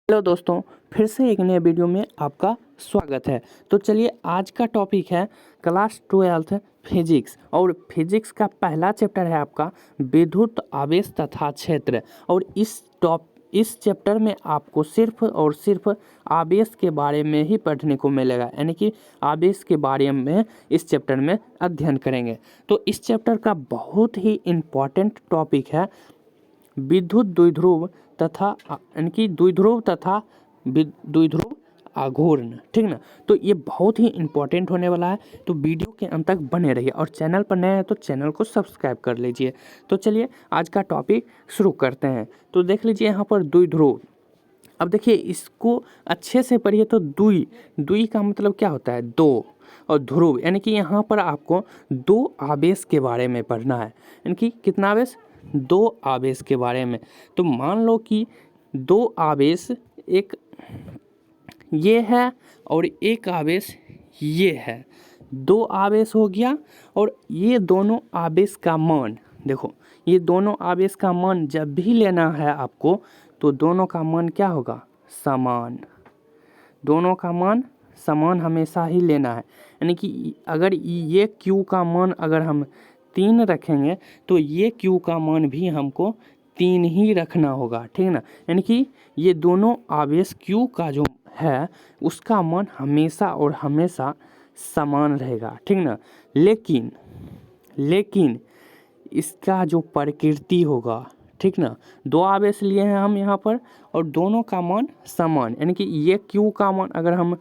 Hello दोस्तों, फिर से एक नए वीडियो में आपका स्वागत है। तो चलिए, आज का टॉपिक है क्लास 12th फिजिक्स और फिजिक्स का पहला चैप्टर है आपका विद्युत आवेश तथा क्षेत्र। और इस चैप्टर में आपको सिर्फ और सिर्फ आवेश के बारे में ही पढ़ने को मिलेगा, यानी कि आवेश के बारे में इस चैप्टर में अध्ययन करेंगे। तो इस चैप्टर का बहुत ही इम्पॉर्टेंट टॉपिक है विद्युत द्विध्रुव तथा यानी कि द्विध्रुव तथा द्विध्रुव आघूर्ण, ठीक ना। तो ये बहुत ही इम्पोर्टेंट होने वाला है, तो वीडियो के अंत तक बने रहिए और चैनल पर नए हैं तो चैनल को सब्सक्राइब कर लीजिए। तो चलिए आज का टॉपिक शुरू करते हैं। तो देख लीजिए यहाँ पर द्विध्रुव। अब देखिए इसको अच्छे से पढ़िए। तो द्वि का मतलब क्या होता है? दो। और ध्रुव यानी कि यहाँ पर आपको दो आवेश के बारे में पढ़ना है, यानी कि कितना आवेश? दो आवेश के बारे में। तो मान लो कि दो आवेश, एक ये है और एक आवेश ये है। दो आवेश हो गया और ये दोनों आवेश का मान देखो, ये दोनों आवेश का मान जब भी लेना है आपको तो दोनों का मान क्या होगा? समान। दोनों का मान समान हमेशा ही लेना है, यानी कि अगर ये Q का मान अगर हम 3 रखेंगे तो ये Q का मान भी हमको 3 ही रखना होगा, ठीक ना। यानी कि ये दोनों आवेश Q का जो है उसका मान हमेशा और हमेशा समान रहेगा, ठीक ना। लेकिन इसका जो प्रकृति होगा, ठीक ना, दो आवेश लिए हैं हम यहाँ पर और दोनों का मान समान, यानी कि ये Q का मान अगर हम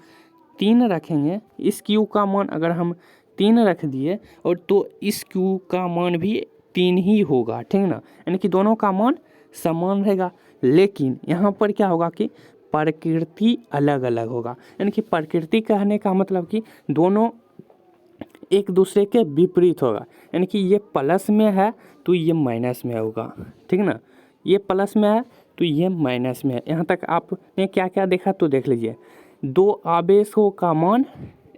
3 रखेंगे, इस Q का मान अगर हम 3 रख दिए और तो इस Q का मान भी 3 ही होगा, ठीक ना। यानी कि दोनों का मान समान रहेगा। लेकिन यहाँ पर क्या होगा कि प्रकृति अलग अलग होगा, यानी कि प्रकृति कहने का मतलब कि दोनों एक दूसरे के विपरीत होगा, यानी कि ये प्लस में है तो ये माइनस में होगा, ठीक ना। ये प्लस में है तो ये माइनस में है। यहाँ तक आपने क्या क्या देखा तो देख लीजिए। दो आवेशों का मान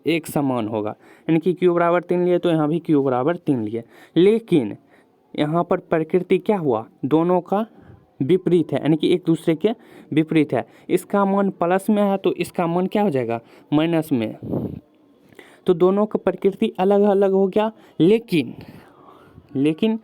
एक समान होगा, यानी कि Q बराबर 3 लिए तो यहाँ भी Q बराबर 3 लिए। लेकिन यहाँ पर प्रकृति क्या हुआ? दोनों का विपरीत है, यानी कि एक दूसरे के विपरीत है। इसका मान प्लस में है तो इसका मान क्या हो जाएगा? माइनस में। तो दोनों का प्रकृति अलग अलग हो गया। लेकिन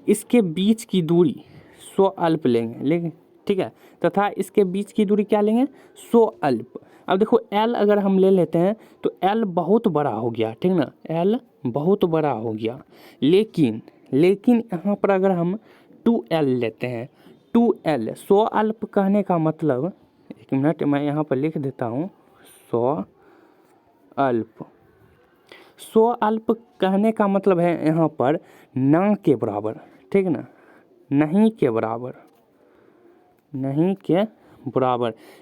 इसके बीच की दूरी स्वअल्प लेंगे, लेकिन ठीक है, तथा इसके बीच की दूरी क्या लेंगे? स्वअल्प। अब देखो L अगर हम ले लेते हैं तो L बहुत बड़ा हो गया, ठीक ना, L बहुत बड़ा हो गया। लेकिन यहाँ पर अगर हम 2L लेते हैं, 2L स्वअल्प कहने का मतलब, एक मिनट मैं यहाँ पर लिख देता हूँ, स्वअल्प कहने का मतलब है यहाँ पर ना के बराबर, ठीक ना, नहीं के बराबर,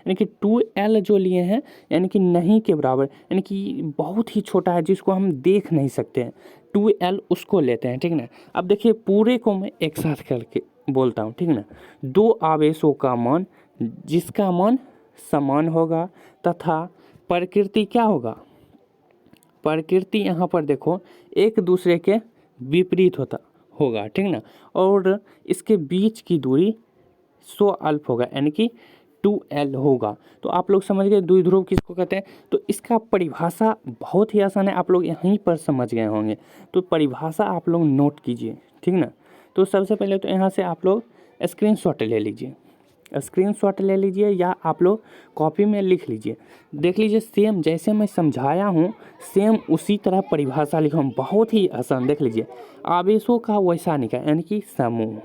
यानी कि 2L जो लिए हैं यानी कि नहीं के बराबर, यानी कि बहुत ही छोटा है जिसको हम देख नहीं सकते हैं, 2L उसको लेते हैं, ठीक ना। अब देखिए पूरे को मैं एक साथ करके बोलता हूँ, ठीक ना। दो आवेशों का मान जिसका मान समान होगा तथा प्रकृति क्या होगा? प्रकृति यहाँ पर देखो एक दूसरे के विपरीत होगा, ठीक ना। और इसके बीच की दूरी स्वअल्प होगा, यानी कि 2L होगा। तो आप लोग समझ गए द्विध्रुव किसको कहते हैं। तो इसका परिभाषा बहुत ही आसान है, आप लोग यहीं पर समझ गए होंगे। तो परिभाषा आप लोग नोट कीजिए, ठीक ना। तो सबसे पहले तो यहाँ से आप लोग स्क्रीनशॉट ले लीजिए, या आप लोग कॉपी में लिख लीजिए। देख लीजिए सेम जैसे मैं समझाया हूँ सेम उसी तरह परिभाषा लिखा हूँ, बहुत ही आसान। देख लीजिए आवेशों का वैसा निकाय, यानी कि समूह।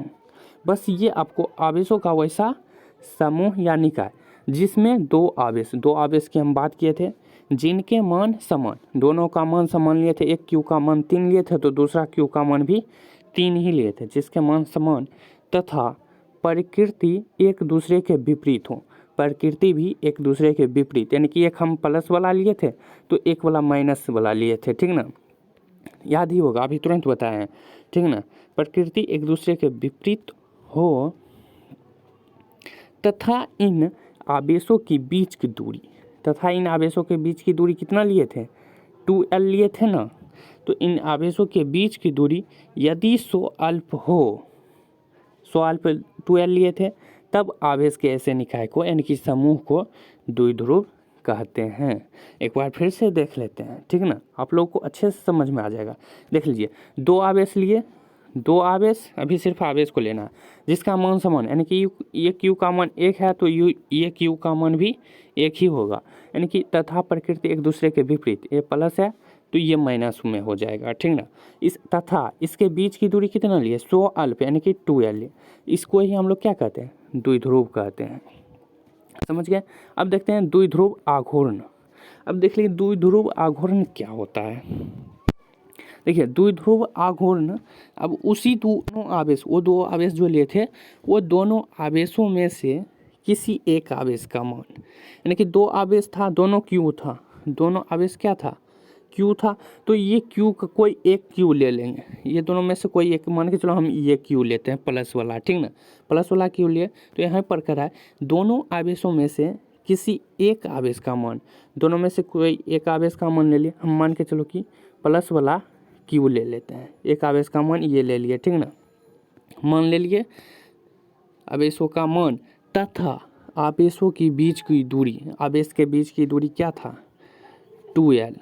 बस ये आपको आवेशों का वैसा समूह या निकाय जिसमें दो आवेश की हम बात किए थे, जिनके मान समान, दोनों का मान समान लिए थे। एक Q का मान 3 लिए थे तो दूसरा Q का मान भी 3 ही लिए थे, जिसके मान समान तथा प्रकृति एक दूसरे के विपरीत हो। प्रकृति भी एक दूसरे के विपरीत, यानी कि एक हम प्लस वाला लिए थे तो एक वाला माइनस वाला लिए थे, ठीक ना। याद ही होगा, अभी तुरंत बताए हैं, ठीक ना। प्रकृति एक दूसरे के विपरीत हो तथा इन आवेशों के बीच की दूरी कितना लिए थे? 2L लिए थे ना। तो इन आवेशों के बीच की दूरी यदि स्वअल्प हो, स्वअल्प 2L लिए थे तब आवेश के ऐसे निकाय को यानी कि समूह को द्विध्रुव कहते हैं। एक बार फिर से देख लेते हैं, ठीक ना, आप लोग को अच्छे से समझ में आ जाएगा। देख लीजिए, दो आवेश लिए, दो आवेश, अभी सिर्फ आवेश को लेना है जिसका मान समान, यानी कि ये क्यू का मान 1 है तो ये क्यू का मान भी 1 ही होगा, यानी कि तथा प्रकृति एक दूसरे के विपरीत, ये प्लस है तो ये माइनस में हो जाएगा, ठीक ना। इस तथा इसके बीच की दूरी कितना लिए, 100 अल्प यानी कि 2l लिए, इसको ही हम लोग क्या कहते हैं, द्विध्रुव कहते हैं। समझ गए। अब देखते हैं द्विध्रुव आघूर्ण। अब देख लीजिए द्विध्रुव आघूर्ण क्या होता है। देखिए द्विध्रुव आघूर्ण, अब उसी दोनों आवेश, वो दो आवेश जो लिए थे, वो दोनों आवेशों में से किसी एक आवेश का मान, यानी कि दो आवेश था, दोनों क्यू था, दोनों आवेश क्या था, क्यू था, तो ये क्यू का कोई एक क्यू ले लेंगे, ये दोनों में से कोई एक, मान के चलो हम ये क्यू लेते हैं प्लस वाला, ठीक ना, प्लस वाला क्यू लिए, तो यहाँ पर करा है दोनों आवेशों में से किसी एक आवेश का मान, दोनों में से कोई एक आवेश का मान ले लिया, हम मान के चलो कि प्लस वाला क्यू ले लेते हैं, एक आवेश का मान ये ले लिए, ठीक ना, मान ले लिए आवेशों का मान, तथा आवेशों की बीच की दूरी, आवेश के बीच की दूरी क्या था, 2l।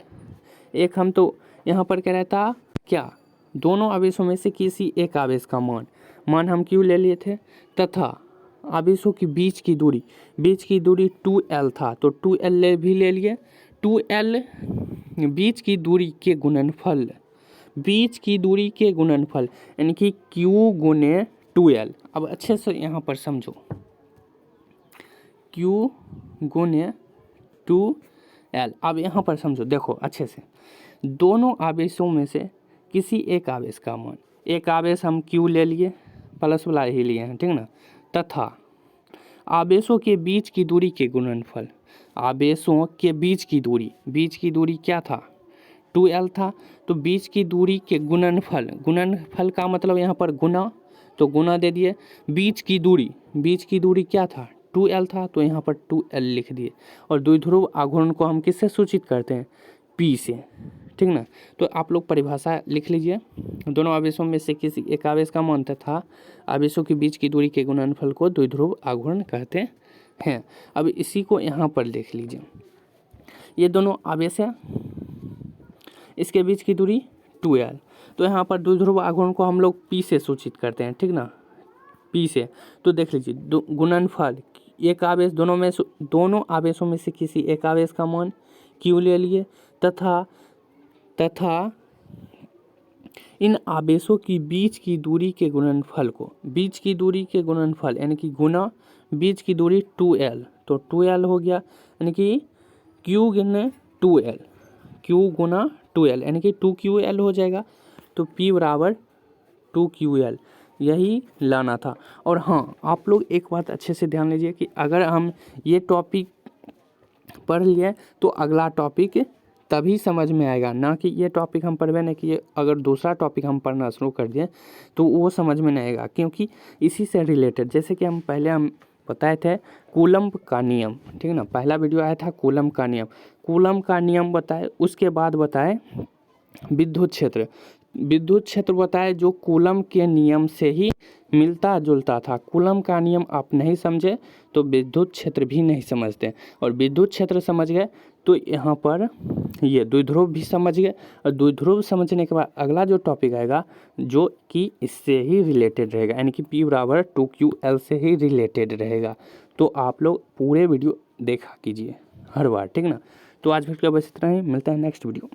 एक हम तो यहाँ पर कह रहा था क्या, दोनों आवेशों में से किसी एक आवेश का मान हम क्यू ले लिए थे, तथा आवेशों की बीच की दूरी 2l था तो 2l भी ले लिए, 2l बीच की दूरी के गुणनफल, बीच की दूरी के गुणनफल यानी कि q गुने 2l। अब अच्छे से यहाँ पर समझो, q गुने 2l। अब यहाँ पर समझो, देखो अच्छे से, दोनों आवेशों में से किसी एक आवेश का मान, एक आवेश हम q ले लिए, प्लस वाला ही लिए हैं, ठीक ना, तथा आवेशों के बीच की दूरी के गुणनफल, आवेशों के बीच की दूरी क्या था, 2l था, तो बीच की दूरी के गुणनफल का मतलब यहाँ पर गुना, तो गुना दे दिए, बीच की दूरी क्या था, 2l था, तो यहाँ पर 2l लिख दिए। और द्विध्रुव आघूर्ण को हम किससे सूचित करते हैं, P से, ठीक ना। तो आप लोग परिभाषा लिख लीजिए, दोनों आवेशों में से किसी एक आवेश का मान तथा आवेशों के बीच की दूरी के गुणनफल को द्विध्रुव आघूर्ण कहते हैं। अब इसी को यहाँ पर देख लीजिए, ये दोनों आवेश है, इसके बीच की दूरी 2l, तो यहाँ पर द्विध्रुव आघूर्ण को हम लोग P से सूचित करते हैं, ठीक ना, P से। तो देख लीजिए गुणनफल, एक आवेश, दोनों आवेशों में से किसी एक आवेश का मान Q ले लिए, तथा इन आवेशों की बीच की दूरी के गुणनफल को, बीच की दूरी के गुणनफल यानी कि गुना बीच की दूरी 2l, तो 2l हो गया, यानी कि q गुना 2l, q गुना 2l यानी कि 2ql हो जाएगा, तो p बराबर 2ql, यही लाना था। और हाँ, आप लोग एक बात अच्छे से ध्यान लीजिए कि अगर हम ये टॉपिक पढ़ लिए तो अगला टॉपिक तभी समझ में आएगा, ना कि ये टॉपिक हम पढ़वे नहीं किए, अगर दूसरा टॉपिक हम पढ़ना शुरू कर दिए तो वो समझ में नहीं आएगा, क्योंकि इसी से रिलेटेड, जैसे कि हम बताए थे कूलम्ब का नियम, ठीक है ना, पहला वीडियो आया था कूलम्ब का नियम बताए, उसके बाद बताए विद्युत क्षेत्र बताए जो कूलम्ब के नियम से ही मिलता जुलता था। कूलम्ब का नियम आप नहीं समझे तो विद्युत क्षेत्र भी नहीं समझते, और विद्युत क्षेत्र समझ गए तो यहाँ पर ये द्विध्रुव भी समझ गए, और द्विध्रुव समझने के बाद अगला जो टॉपिक आएगा जो कि इससे ही रिलेटेड रहेगा, यानी कि P बराबर 2ql से ही रिलेटेड रहेगा। तो आप लोग पूरे वीडियो देखा कीजिए हर बार, ठीक ना। तो आज वीडियो बस इतना ही, मिलता है नेक्स्ट वीडियो।